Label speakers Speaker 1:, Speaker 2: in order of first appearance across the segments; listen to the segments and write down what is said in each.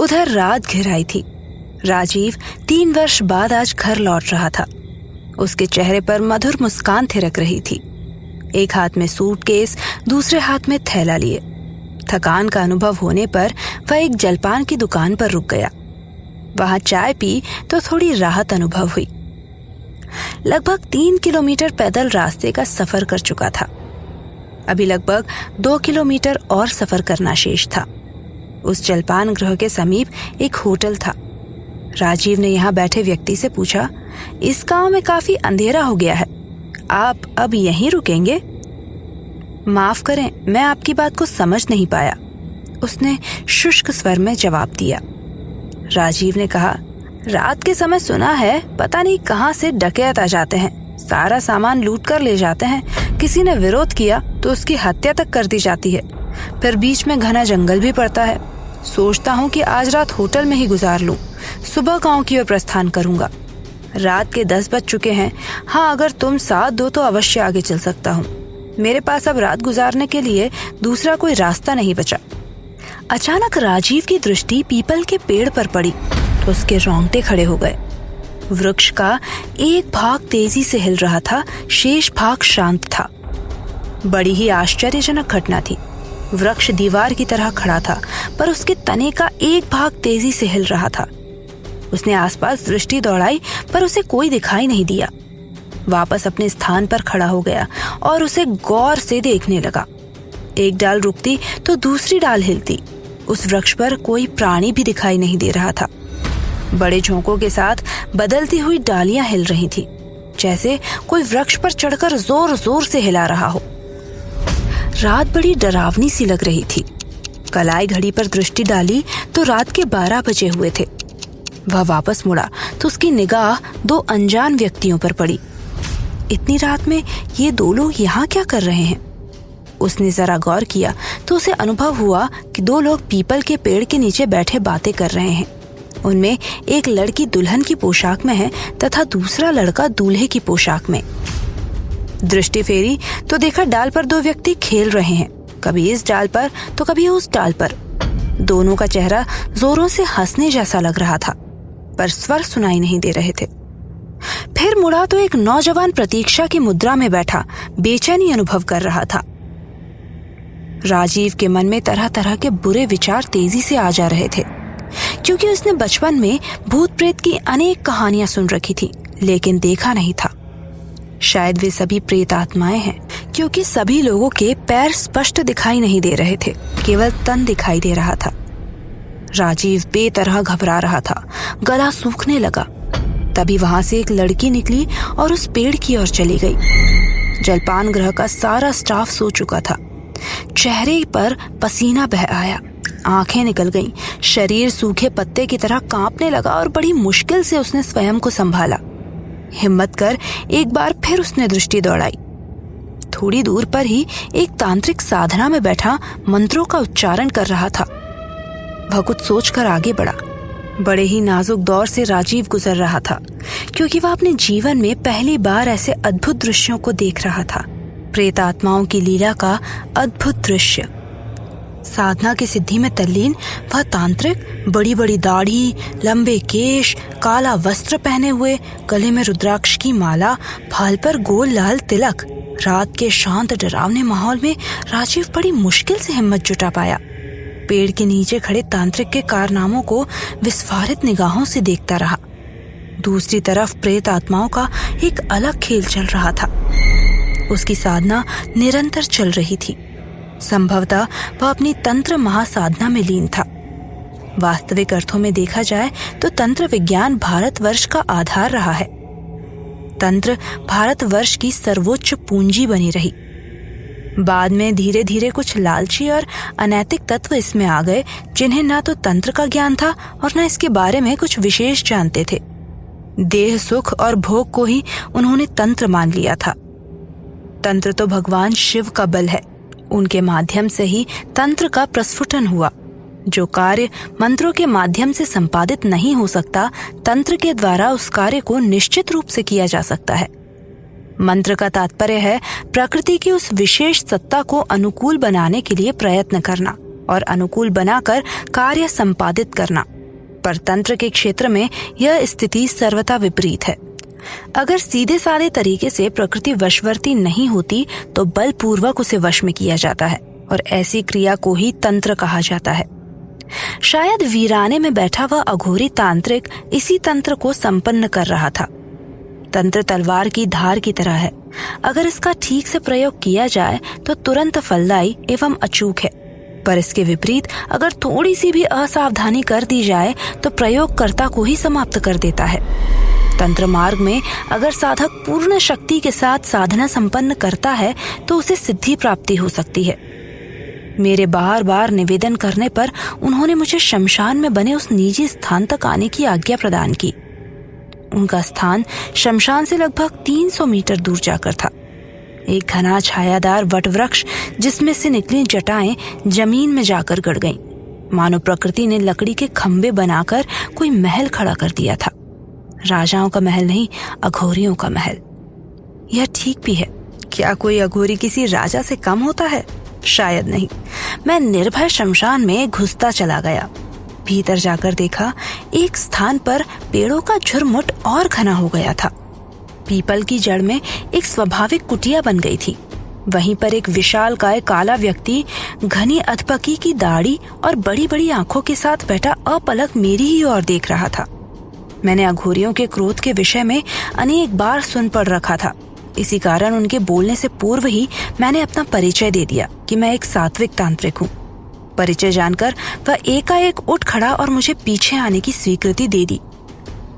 Speaker 1: उधर रात घिर आई थी। राजीव 3 वर्ष बाद आज घर लौट रहा था। उसके चेहरे पर मधुर मुस्कान थिरक रही थी। एक हाथ में सूटकेस, दूसरे हाथ में थैला लिए। थकान का अनुभव होने पर वह एक जलपान की दुकान पर रुक गया। वहां चाय पी तो थोड़ी राहत अनुभव हुई। लगभग 3 किलोमीटर पैदल रास्ते का सफर कर चुका था। अभी लगभग 2 किलोमीटर और सफर करना शेष था। उस जलपान गृह के समीप एक होटल था। राजीव ने यहाँ बैठे व्यक्ति से पूछा, इस गांव में काफी अंधेरा हो गया है, आप अब यहीं रुकेंगे? माफ करें, मैं आपकी बात को समझ नहीं पाया, उसने शुष्क स्वर में जवाब दिया। राजीव ने कहा, रात के समय सुना है पता नहीं कहां से डकैत आ जाते हैं, सारा सामान लूट कर ले जाते हैं। किसी ने विरोध किया तो उसकी हत्या तक कर दी जाती है। फिर बीच में घना जंगल भी पड़ता है। सोचता हूँ कि आज रात होटल में ही गुजार लूं, सुबह गांव की ओर प्रस्थान करूंगा। रात के 10 बज चुके हैं। हाँ, अगर तुम साथ दो तो अवश्य आगे चल सकता हूँ। मेरे पास अब रात गुजारने के लिए दूसरा कोई रास्ता नहीं बचा। अचानक राजीव की दृष्टि पीपल के पेड़ पर पड़ी तो उसके रोंगटे खड़े हो गए। वृक्ष का एक भाग तेजी से हिल रहा था, शेष भाग शांत था। बड़ी ही आश्चर्यजनक घटना थी। वृक्ष दीवार की तरह खड़ा था, पर उसके तने का एक भाग तेजी से हिल रहा था। उसने आसपास दृष्टि दौड़ाई, पर उसे कोई दिखाई नहीं दिया। वापस अपने स्थान पर खड़ा हो गया और उसे गौर से देखने लगा। एक डाल रुकती तो दूसरी डाल हिलती। उस वृक्ष पर कोई प्राणी भी दिखाई नहीं दे रहा था। बड़े झोंकों के साथ बदलती हुई डालियां हिल रही थी, जैसे कोई वृक्ष पर चढ़कर जोर जोर से हिला रहा हो। रात बड़ी डरावनी सी लग रही थी। कलाई घड़ी पर दृष्टि डाली तो रात के 12 बजे हुए थे। वह वापस मुड़ा तो उसकी निगाह 2 अनजान व्यक्तियों पर पड़ी। इतनी रात में ये 2 लोग यहाँ क्या कर रहे हैं? उसने जरा गौर किया तो उसे अनुभव हुआ कि 2 लोग पीपल के पेड़ के नीचे बैठे बातें कर रहे हैं। उनमें एक लड़की दुल्हन की पोशाक में है तथा दूसरा लड़का दूल्हे की पोशाक में। दृष्टि फेरी तो देखा डाल पर 2 व्यक्ति खेल रहे हैं, कभी इस डाल पर तो कभी उस डाल पर। दोनों का चेहरा जोरों से हंसने जैसा लग रहा था, पर स्वर सुनाई नहीं दे रहे थे। फिर मुड़ा तो एक नौजवान प्रतीक्षा की मुद्रा में बैठा बेचैनी अनुभव कर रहा था। राजीव के मन में तरह तरह के बुरे विचार तेजी से आ जा रहे थे, क्योंकि उसने बचपन में भूत प्रेत की अनेक कहानियां सुन रखी थी, लेकिन देखा नहीं था। शायद वे सभी प्रेत आत्माएं हैं, क्योंकि सभी लोगों के पैर स्पष्ट दिखाई नहीं दे रहे थे, केवल तन दिखाई दे रहा था। राजीव बेतरह घबरा रहा था, गला सूखने लगा। तभी वहां से एक लड़की निकली और उस पेड़ की ओर चली गई। जलपान गृह का सारा स्टाफ सो चुका था। चेहरे पर पसीना बह आया, आंखें निकल गईं, शरीर सूखे पत्ते की तरह कांपने लगा और बड़ी मुश्किल से उसने स्वयं को संभाला। हिम्मत कर एक बार फिर उसने दृष्टि दौड़ाई। थोड़ी दूर पर ही एक तांत्रिक साधना में बैठा मंत्रों का उच्चारण कर रहा था। वह कुछ सोचकर आगे बढ़ा। बड़े ही नाजुक दौर से राजीव गुजर रहा था, क्योंकि वह अपने जीवन में पहली बार ऐसे अद्भुत दृश्यों को देख रहा था। प्रेत आत्माओं की लीला का अद्भुत दृश्य। साधना की सिद्धि में तल्लीन वह तांत्रिक बड़ी बड़ी दाढ़ी, लंबे केश, काला वस्त्र पहने हुए, गले में रुद्राक्ष की माला, भाल पर गोल लाल तिलक। रात के शांत डरावने माहौल में राजीव बड़ी मुश्किल से हिम्मत जुटा पाया। पेड़ के नीचे खड़े तांत्रिक के कारनामों को विस्फारित निगाहों से देखता रहा। दूसरी तरफ प्रेत आत्माओं का एक अलग खेल चल रहा था। उसकी साधना निरंतर चल रही थी। संभवतः वह अपनी तंत्र महासाधना में लीन था। वास्तविक अर्थों में देखा जाए तो तंत्र विज्ञान भारतवर्ष का आधार रहा है। तंत्र भारतवर्ष की सर्वोच्च पूंजी बनी रही। बाद में धीरे धीरे कुछ लालची और अनैतिक तत्व इसमें आ गए, जिन्हें ना तो तंत्र का ज्ञान था और न इसके बारे में कुछ विशेष जानते थे। देह सुख और भोग को ही उन्होंने तंत्र मान लिया था। तंत्र तो भगवान शिव का बल है। उनके माध्यम से ही तंत्र का प्रस्फुटन हुआ। जो कार्य मंत्रों के माध्यम से संपादित नहीं हो सकता, तंत्र के द्वारा उस कार्य को निश्चित रूप से किया जा सकता है। मंत्र का तात्पर्य है प्रकृति की उस विशेष सत्ता को अनुकूल बनाने के लिए प्रयत्न करना, और अनुकूल बनाकर कार्य संपादित करना। पर तंत्र के क्षेत्र में यह स्थिति सर्वथा विपरीत है। अगर सीधे साधे तरीके से प्रकृति वशवर्ती नहीं होती तो बलपूर्वक उसे वश में किया जाता है और ऐसी क्रिया को ही तंत्र कहा जाता है। शायद वीराने में बैठा वह अघोरी तांत्रिक इसी तंत्र को संपन्न कर रहा था। तंत्र तलवार की धार की तरह है, अगर इसका ठीक से प्रयोग किया जाए तो तुरंत फलदायी एवं अचूक है, पर इसके विपरीत अगर थोड़ी सी भी असावधानी कर दी जाए तो प्रयोगकर्ता को ही समाप्त कर देता है। तंत्र मार्ग में अगर साधक पूर्ण शक्ति के साथ साधना संपन्न करता है तो उसे सिद्धि प्राप्ति हो सकती है। मेरे बार बार निवेदन करने पर उन्होंने मुझे शमशान में बने उस निजी स्थान तक आने की आज्ञा प्रदान की। उनका स्थान शमशान से लगभग 300 मीटर दूर जाकर था। एक घना छायादार वटवृक्ष जिसमें से निकली जटाएं जमीन में जाकर गड़ गईं, मानो प्रकृति ने लकड़ी के खंभे बनाकर कोई महल खड़ा कर दिया था। राजाओं का महल नहीं, अघोरियों का महल। यह ठीक भी है। क्या कोई अघोरी किसी राजा से कम होता है? शायद नहीं। मैं निर्भय शमशान में घुसता चला गया। भीतर जाकर देखा, एक स्थान पर पेड़ों का झुरमुट और घना हो गया था। पीपल की जड़ में एक स्वाभाविक कुटिया बन गई थी। वहीं पर एक विशालकाय काला व्यक्ति घनी अधपकी की दाढ़ी और बड़ी बड़ी आंखों के साथ बैठा अपलक मेरी ही ओर देख रहा था। मैंने अघोरियों के क्रोध के विषय में अनेक बार सुन पढ़ रखा था। इसी कारण उनके बोलने से पूर्व ही मैंने अपना परिचय दे दिया कि मैं एक सात्विक तांत्रिक हूँ। परिचय जानकर वह एकाएक उठ खड़ा और मुझे पीछे आने की स्वीकृति दे दी।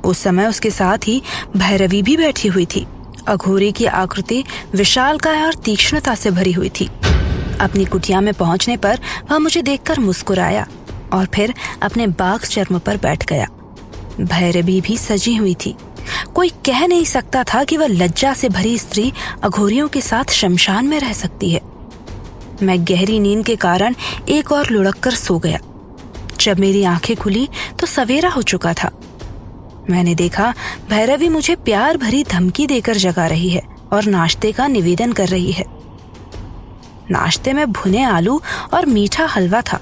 Speaker 1: उस समय उसके साथ ही भैरवी भी बैठी हुई थी। अघोरी की आकृति विशालकाय और तीक्ष्णता से भरी हुई थी। अपनी कुटिया में पहुंचने पर वह मुझे देखकर मुस्कुराया और फिर अपने बाघ चर्म पर बैठ गया। भैरवी भी सजी हुई थी। कोई कह नहीं सकता था कि वह लज्जा से भरी स्त्री अघोरियों के साथ शमशान में रह सकती है। मैं गहरी नींद के कारण एक और लुढ़क कर सो गया। जब मेरी आंखें खुली तो सवेरा हो चुका था। मैंने देखा भैरवी मुझे प्यार भरी धमकी देकर जगा रही है और नाश्ते का निवेदन कर रही है। नाश्ते में भुने आलू और मीठा हलवा था।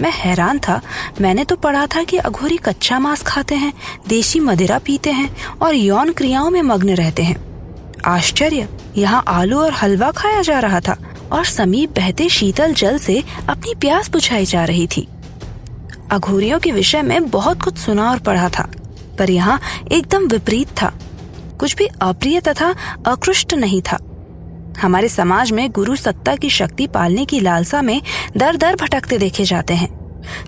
Speaker 1: मैं हैरान था। मैंने तो पढ़ा था कि अघोरी कच्चा मांस खाते हैं, देशी मदिरा पीते हैं और यौन क्रियाओं में मग्न रहते हैं। आश्चर्य, यहाँ आलू और हलवा खाया जा रहा था और समीप बहते शीतल जल से अपनी प्यास बुझाई जा रही थी। अघोरियों के विषय में बहुत कुछ सुना और पढ़ा था, पर यहाँ एकदम विपरीत था। कुछ भी अप्रिय तथा अकृष्ट नहीं था। हमारे समाज में गुरु सत्ता की शक्ति पालने की लालसा में दर दर भटकते देखे जाते हैं।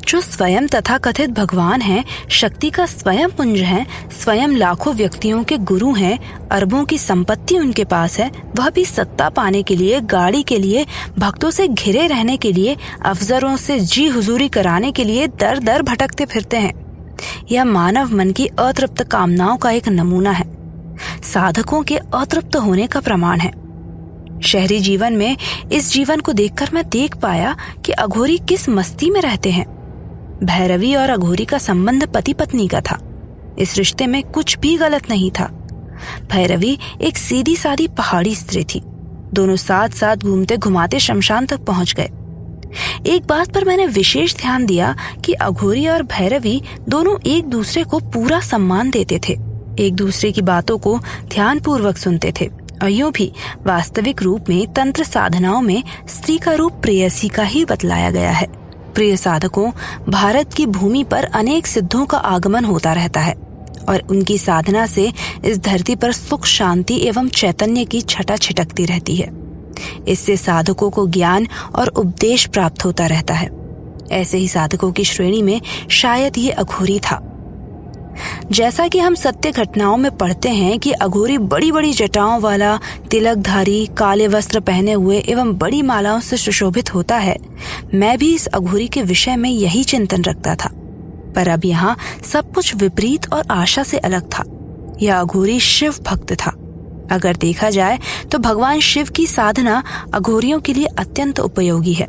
Speaker 1: जो स्वयं तथा कथित भगवान हैं, शक्ति का स्वयं पुंज हैं, स्वयं लाखों व्यक्तियों के गुरु हैं, अरबों की संपत्ति उनके पास है, वह भी सत्ता पाने के लिए, गाड़ी के लिए, भक्तों से घिरे रहने के लिए, अफसरों से जी हुजूरी कराने के लिए दर दर भटकते फिरते हैं। यह मानव मन की अतृप्त कामनाओं का एक नमूना है, साधकों के अतृप्त होने का प्रमाण है। शहरी जीवन में इस जीवन को देखकर मैं देख पाया कि अघोरी किस मस्ती में रहते हैं। भैरवी और अघोरी का संबंध पति पत्नी का था। इस रिश्ते में कुछ भी गलत नहीं था। भैरवी एक सीधी सादी पहाड़ी स्त्री थी। दोनों साथ साथ घूमते घुमाते शमशान तक पहुंच गए। एक बात पर मैंने विशेष ध्यान दिया कि अघोरी और भैरवी दोनों एक दूसरे को पूरा सम्मान देते थे, एक दूसरे की बातों को ध्यानपूर्वक सुनते थे। और यूं भी वास्तविक रूप में तंत्र साधनाओं में स्त्री का रूप प्रेयसी का ही बतलाया गया है। प्रिय साधकों, भारत की भूमि पर अनेक सिद्धों का आगमन होता रहता है और उनकी साधना से इस धरती पर सुख, शांति एवं चैतन्य की छटा छिटकती रहती है। इससे साधकों को ज्ञान और उपदेश प्राप्त होता रहता है। ऐसे ही साधकों की श्रेणी में शायद ये अघोरी था। जैसा कि हम सत्य घटनाओं में पढ़ते हैं कि अघोरी बड़ी बड़ी जटाओं वाला, तिलकधारी, काले वस्त्र पहने हुए एवं बड़ी मालाओं से सुशोभित होता है, मैं भी इस अघोरी के विषय में यही चिंतन रखता था। पर अब यहाँ सब कुछ विपरीत और आशा से अलग था। यह अघोरी शिव भक्त था। अगर देखा जाए तो भगवान शिव की साधना अघोरियों के लिए अत्यंत उपयोगी है,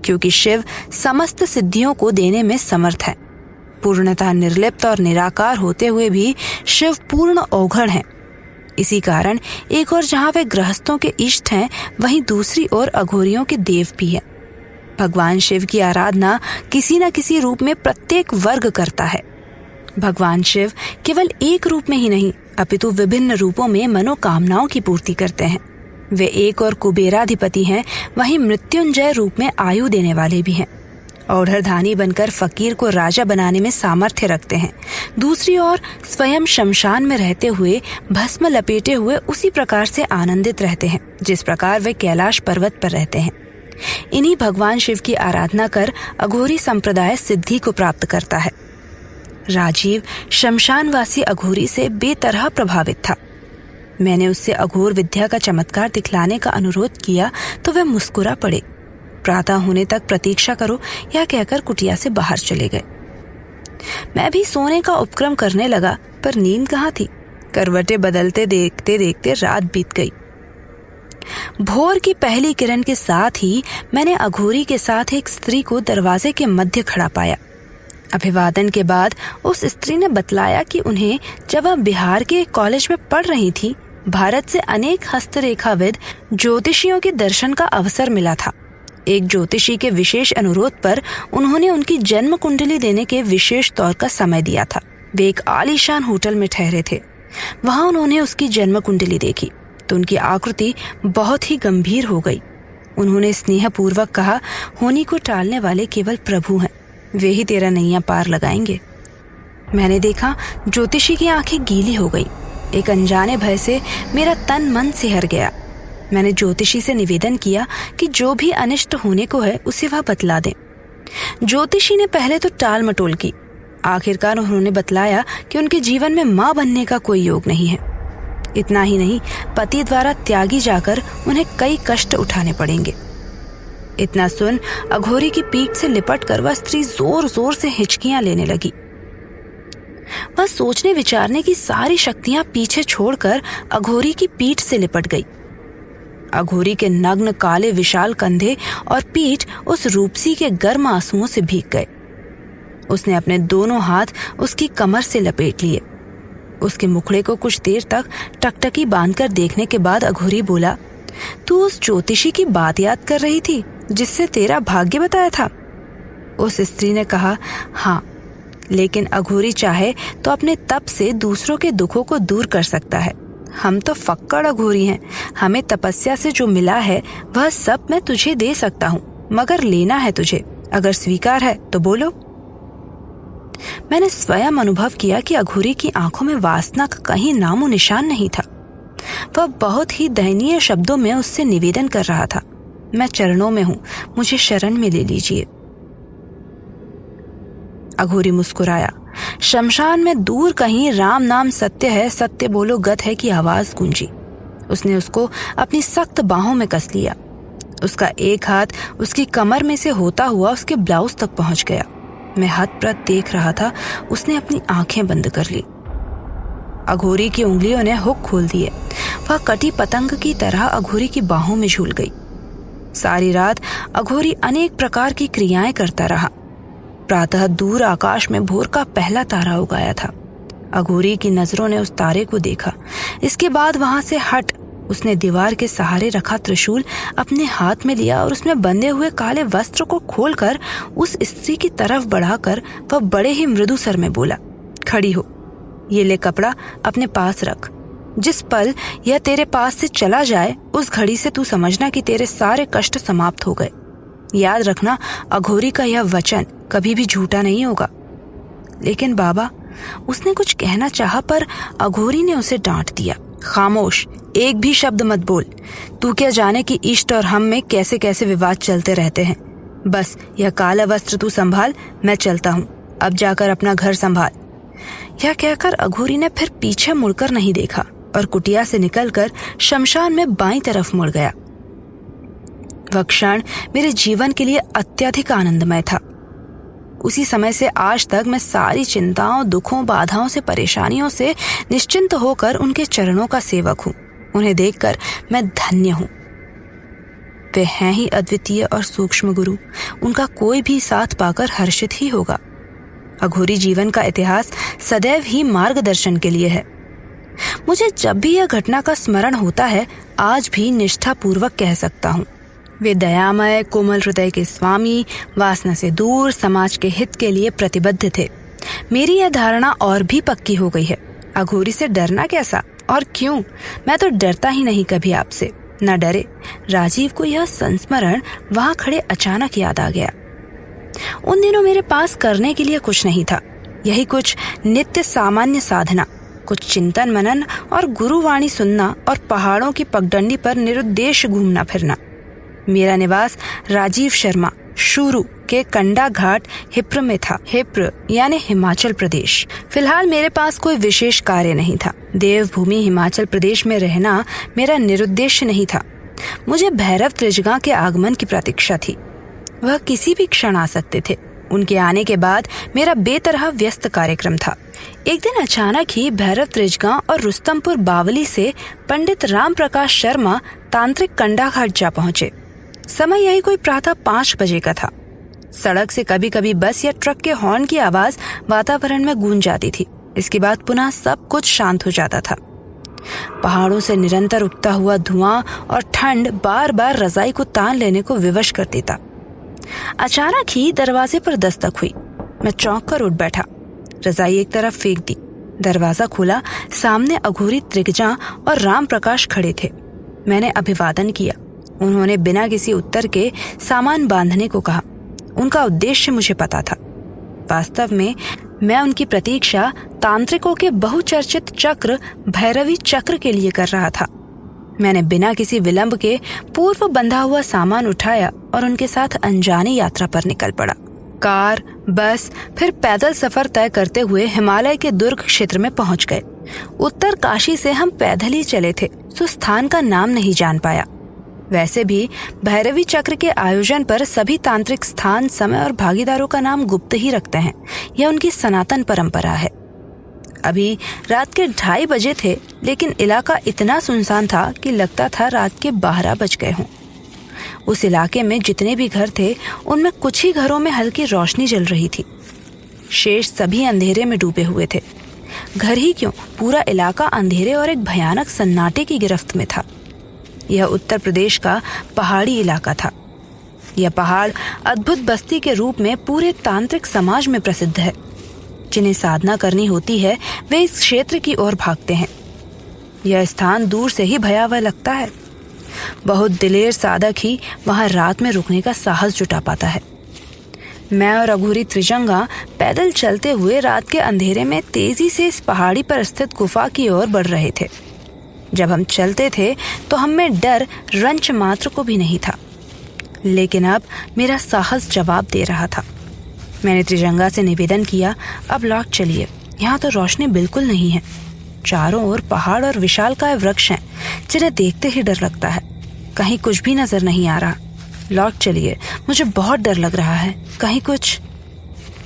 Speaker 1: क्योंकि शिव समस्त सिद्धियों को देने में समर्थ है। पूर्णतः निर्लिप्त और निराकार होते हुए भी शिव पूर्ण औघड़ हैं। इसी कारण एक ओर जहाँ वे गृहस्थों के इष्ट हैं, वहीं दूसरी ओर अघोरियों के देव भी हैं। भगवान शिव की आराधना किसी न किसी रूप में प्रत्येक वर्ग करता है। भगवान शिव केवल एक रूप में ही नहीं अपितु विभिन्न रूपों में मनोकामनाओं की पूर्ति करते हैं। वे एक और कुबेराधिपति हैं, वहीं मृत्युंजय रूप में आयु देने वाले भी हैं। औढ़धानी बनकर फकीर को राजा बनाने में सामर्थ्य रखते हैं। दूसरी ओर स्वयं शमशान में रहते हुए भस्म लपेटे हुए उसी प्रकार से आनंदित रहते हैं जिस प्रकार वे कैलाश पर्वत पर रहते हैं। इन्हीं भगवान शिव की आराधना कर अघोरी संप्रदाय सिद्धि को प्राप्त करता है। राजीव शमशानवासी अघोरी से बेतरह प्रभावित था। मैंने उससे अघोर विद्या का चमत्कार दिखलाने का अनुरोध किया तो वह मुस्कुरा पड़े। प्रातः होने तक प्रतीक्षा करो या कहकर कुटिया से बाहर चले गए। मैं भी सोने का उपक्रम करने लगा, पर नींद कहाँ थी। करवटें बदलते देखते देखते रात बीत गई। भोर की पहली किरण के साथ ही मैंने अघोरी के साथ एक स्त्री को दरवाजे के मध्य खड़ा पाया। अभिवादन के बाद उस स्त्री ने बतलाया कि उन्हें जब वह बिहार के कॉलेज में पढ़ रही थी, भारत से अनेक हस्तरेखाविद ज्योतिषियों के दर्शन का अवसर मिला था। एक ज्योतिषी के विशेष अनुरोध पर उन्होंने उनकी जन्म कुंडली देने के विशेष तौर का समय दिया था। वे एक आलीशान होटल में ठहरे थे। वहां उन्होंने उसकी जन्म कुंडली देखी तो उनकी आकृति बहुत ही गंभीर हो गई। उन्होंने स्नेहपूर्वक कहा, होनी को टालने वाले केवल प्रभु हैं, वे ही तेरा नैया पार लगाएंगे। मैंने देखा ज्योतिषी की आंखें गीली हो गई। एक अनजाने भय से मेरा तन मन सिहर गया। मैंने ज्योतिषी से निवेदन किया कि जो भी अनिष्ट होने को है उसे वह बतला दें। ज्योतिषी ने पहले तो टाल मटोल की। आखिरकार उन्होंने बतलाया कि उनके जीवन में मां बनने का कोई योग नहीं है। इतना ही नहीं, पति द्वारा त्यागी जाकर उन्हें कई कष्ट उठाने पड़ेंगे। इतना सुन अघोरी की पीठ से लिपट कर वह स्त्री जोर जोर से हिचकियां लेने लगी। वह सोचने विचारने की सारी शक्तियां पीछे छोड़कर अघोरी की पीठ से लिपट गई। अघोरी के नग्न काले विशाल कंधे और पीठ उस रूपसी के गर्म आंसुओं से भीग गए। उसने अपने दोनों हाथ उसकी कमर से लपेट लिए। उसके मुखड़े को कुछ देर तक टकटकी बांधकर देखने के बाद अघोरी बोला, तू उस ज्योतिषी की बात याद कर रही थी जिससे तेरा भाग्य बताया था? उस स्त्री ने कहा, हाँ, लेकिन अघोरी चाहे तो अपने तप से दूसरों के दुखों को दूर कर सकता है। हम तो फक्कड़ अघोरी हैं। हमें तपस्या से जो मिला है वह सब मैं तुझे दे सकता हूँ, मगर लेना है तुझे। अगर स्वीकार है तो बोलो। मैंने स्वयं अनुभव किया कि अघोरी की आंखों में वासना का कहीं नामो निशान नहीं था। वह बहुत ही दयनीय शब्दों में उससे निवेदन कर रहा था, मैं चरणों में हूं, मुझे शरण में ले लीजिए। अघोरी मुस्कुराया। शमशान में दूर कहीं राम नाम सत्य है, सत्य बोलो गत है की आवाज गूंजी। उसने उसको अपनी सख्त बाहों में कस लिया। उसका एक हाथ उसकी कमर में से होता हुआ उसके ब्लाउज तक पहुंच गया। मैं हतप्रत देख रहा था। उसने अपनी आंखें बंद कर ली। अघोरी की उंगलियों ने हुक खोल दिए। वह कटी पतंग की तरह अघोरी की बाहों में झूल गई। सारी रात अघोरी अनेक प्रकार की क्रियाएं करता रहा। प्रातः दूर आकाश में भोर का पहला तारा उगाया था। अघोरी की नजरों ने उस तारे को देखा। इसके बाद वहां से हट उसने दीवार के सहारे रखा त्रिशूल अपने हाथ में लिया और उसमें बंधे हुए काले वस्त्र को खोलकर उस स्त्री की तरफ बढ़ाकर वह बड़े ही मृदु स्वर में बोला, खड़ी हो, ये ले कपड़ा अपने पास रख। जिस पल यह तेरे पास से चला जाए उस घड़ी से तू समझना कि तेरे सारे कष्ट समाप्त हो गए। याद रखना, अघोरी का यह वचन कभी भी झूठा नहीं होगा। लेकिन बाबा, उसने कुछ कहना चाहा पर अघोरी ने उसे डांट दिया। खामोश, एक भी शब्द मत बोल। तू क्या जाने कि इष्ट और हम में कैसे कैसे विवाद चलते रहते हैं। बस यह काला वस्त्र तू संभाल, मैं चलता हूँ। अब जाकर अपना घर संभाल। यह कहकर अघोरी ने फिर पीछे मुड़कर नहीं देखा और कुटिया से निकलकर शमशान में बाईं तरफ मुड़ गया। वह क्षण मेरे जीवन के लिए अत्यधिक आनंदमय था। उसी समय से आज तक मैं सारी चिंताओं, दुखों, बाधाओं से, परेशानियों से निश्चिंत होकर उनके चरणों का सेवक हूँ। उन्हें देखकर मैं धन्य हूँ। वे हैं ही अद्वितीय और सूक्ष्म गुरु। उनका कोई भी साथ पाकर हर्षित ही होगा। अघोरी जीवन का इतिहास सदैव ही मार्गदर्शन के लिए है। मुझे जब भी यह घटना का स्मरण होता है, आज भी निष्ठा पूर्वक कह सकता हूँ, वे दयामय कोमल हृदय के स्वामी, वासना से दूर, समाज के हित के लिए प्रतिबद्ध थे। मेरी यह धारणा और भी पक्की हो गई है। अघोरी से डरना कैसा और क्यों? मैं तो डरता ही नहीं कभी आपसे। न डरे। राजीव को यह संस्मरण वहां खड़े अचानक याद आ गया। उन दिनों मेरे पास करने के लिए कुछ नहीं था। यही कुछ नित्य सामान्य साधना, कुछ चिंतन मनन और गुरुवाणी सुनना और पहाड़ों की पगडंडी पर निरुद्देश्य घूमना फिरना। मेरा निवास राजीव शर्मा शुरू के कंडा घाट हिप्र में था। हिप्र यानी हिमाचल प्रदेश। फिलहाल मेरे पास कोई विशेष कार्य नहीं था। देवभूमि हिमाचल प्रदेश में रहना मेरा निरुद्देश्य नहीं था। मुझे भैरव त्रिजगा के आगमन की प्रतीक्षा थी। वह किसी भी क्षण आ सकते थे। उनके आने के बाद मेरा बेतरह व्यस्त कार्यक्रम था। एक दिन अचानक ही भैरव त्रिजगा और रुस्तमपुर बावली से पंडित राम प्रकाश शर्मा तांत्रिक कंडा घाट जा पहुंचे। समय यही कोई प्रातः 5 बजे का था। सड़क से कभी कभी बस या ट्रक के हॉर्न की आवाज वातावरण में गूंज जाती थी। इसके बाद पुनः सब कुछ शांत हो जाता था। पहाड़ों से निरंतर उठता हुआ धुआं और ठंड बार बार रजाई को तान लेने को विवश कर देता। अचानक ही दरवाजे पर दस्तक हुई। मैं चौंक कर उठ बैठा, रजाई एक तरफ फेंक दी। दरवाजा खुला। सामने अघोरी त्रिजगा और राम प्रकाश खड़े थे। मैंने अभिवादन किया। उन्होंने बिना किसी उत्तर के सामान बांधने को कहा। उनका उद्देश्य मुझे पता था। वास्तव में मैं उनकी प्रतीक्षा तांत्रिकों के बहुचर्चित चक्र भैरवी चक्र के लिए कर रहा था। मैंने बिना किसी विलंब के पूर्व बंधा हुआ सामान उठाया और उनके साथ अनजानी यात्रा पर निकल पड़ा। कार, बस, फिर पैदल सफर तय करते हुए हिमालय के दुर्ग क्षेत्र में पहुंच गए। उत्तर काशी से हम पैदल ही चले थे, तो स्थान का नाम नहीं जान पाया। वैसे भी भैरवी चक्र के आयोजन पर सभी तांत्रिक स्थान, समय और भागीदारों का नाम गुप्त ही रखते हैं। यह उनकी सनातन परंपरा है। अभी रात के 2:30 बजे थे, लेकिन इलाका इतना सुनसान था कि लगता था रात के 12 बज गए हों। उस इलाके में जितने भी घर थे, उनमें कुछ ही घरों में हल्की रोशनी जल रही थी। शेष सभी अंधेरे में डूबे हुए थे। घर ही क्यों, पूरा इलाका अंधेरे और एक भयानक सन्नाटे की गिरफ्त में था। यह उत्तर प्रदेश का पहाड़ी इलाका था। यह पहाड़ अद्भुत बस्ती के रूप में पूरे तांत्रिक समाज में प्रसिद्ध है। जिन्हें साधना करनी होती है, वे इस क्षेत्र की ओर भागते हैं। यह स्थान दूर से ही भयावह लगता है। बहुत दिलेर साधक ही वहां रात में रुकने का साहस जुटा पाता है। मैं और अघोरी त्रिजगा पैदल चलते हुए रात के अंधेरे में तेजी से इस पहाड़ी पर स्थित गुफा की ओर बढ़ रहे थे। जब हम चलते थे तो हम में डर रंच मात्र को भी नहीं था, लेकिन अब मेरा साहस जवाब दे रहा था। मैंने त्रिजगा से निवेदन किया, अब लौट चलिए, यहाँ तो रोशनी बिल्कुल नहीं है। चारों ओर पहाड़ और विशालकाय वृक्ष हैं, जिन्हें देखते ही डर लगता है। कहीं कुछ भी नजर नहीं आ रहा। लौट चलिए, मुझे बहुत डर लग रहा है। कहीं कुछ।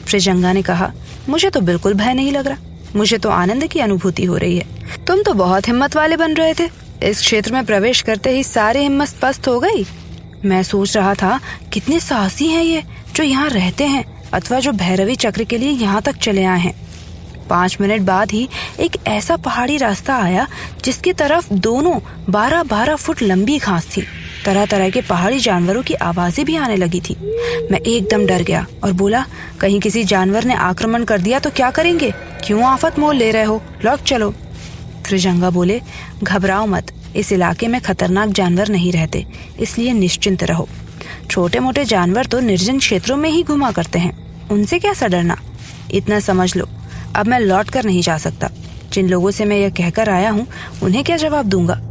Speaker 1: त्रिजगा ने कहा, मुझे तो बिल्कुल भय नहीं लग रहा। मुझे तो आनंद की अनुभूति हो रही है। तुम तो बहुत हिम्मत वाले बन रहे थे। इस क्षेत्र में प्रवेश करते ही सारी हिम्मत पस्त हो गई। मैं सोच रहा था, कितने साहसी हैं ये, जो यहाँ रहते हैं अथवा जो भैरवी चक्र के लिए यहाँ तक चले आए हैं। 5 मिनट बाद ही एक ऐसा पहाड़ी रास्ता आया जिसकी तरफ दोनों 12-12 फुट लंबी घास थी। तरह तरह के पहाड़ी जानवरों की आवाजें भी आने लगी थी। मैं एकदम डर गया और बोला, कहीं किसी जानवर ने आक्रमण कर दिया तो क्या करेंगे? क्यों आफत मोल ले रहे हो? लौट चलो। त्रिजगा बोले, घबराओ मत, इस इलाके में खतरनाक जानवर नहीं रहते, इसलिए निश्चिंत रहो। छोटे मोटे जानवर तो निर्जन क्षेत्रों में ही घुमा करते हैं, उनसे कैसा डरना। इतना समझ लो, अब मैं लौट कर नहीं जा सकता। जिन लोगों से मैं यह कहकर आया हूँ, उन्हें क्या जवाब दूंगा?